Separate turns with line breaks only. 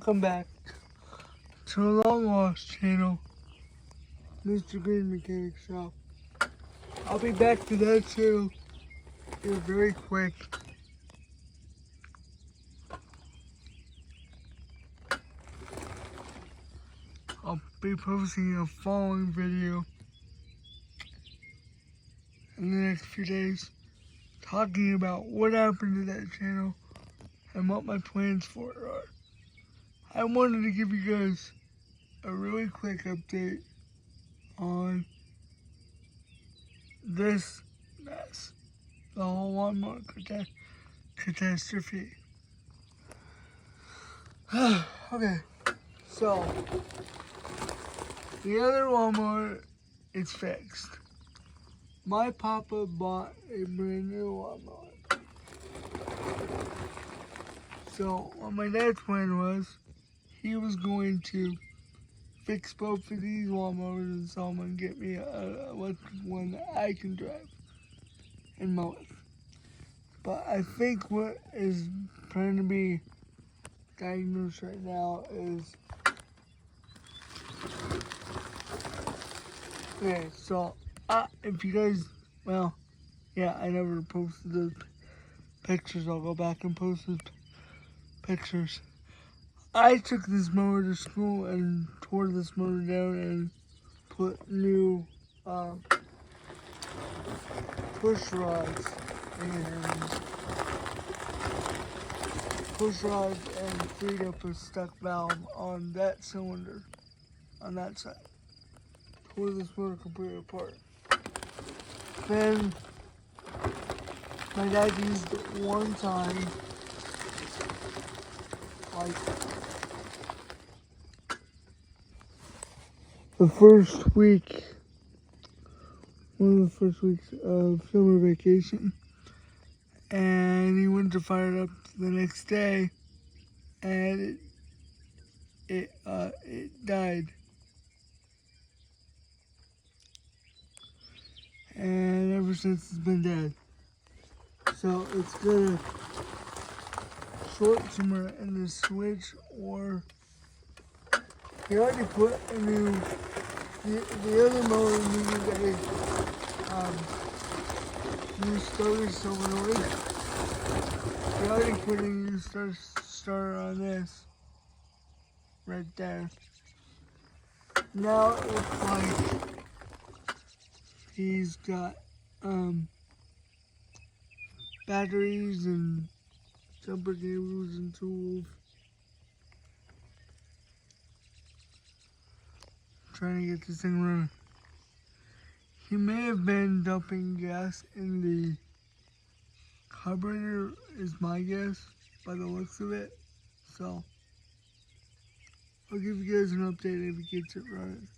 Welcome back to the Lawnmower channel, Mr. Green Mechanic Shop. I'll be back to that channel here very quick. I'll be posting a following video in the next few days talking about what happened to that channel and what my plans for it are. I wanted to give you guys a really quick update on this mess, the whole lawnmower catastrophe. Okay, so the other lawnmower is fixed. My papa bought a brand new lawnmower. So what my dad's plan was, he was going to fix both of these lawnmowers and sell them and get me an electric one that I can drive and mow with. But I think what is trying to be diagnosed right now is, okay, so if you guys, well, yeah, I never posted the pictures. I'll go back and post the pictures. I took this mower to school and tore this mower down and put new push rods and freed up a stuck valve on that cylinder on that side. Tore this motor completely apart. Then my dad used it one time, like one of the first weeks of summer vacation, and he went to fire it up the next day, and it died. And ever since it's been dead. So it's gonna short somewhere in the switch, or he already put a new, the other mower needed a new starter solenoid. He already put a new starter on this right there. Now it's like he's got batteries and jumper cables and tools. Trying to get this thing running. He may have been dumping gas in the carburetor, is my guess, by the looks of it. So I'll give you guys an update if he gets it running.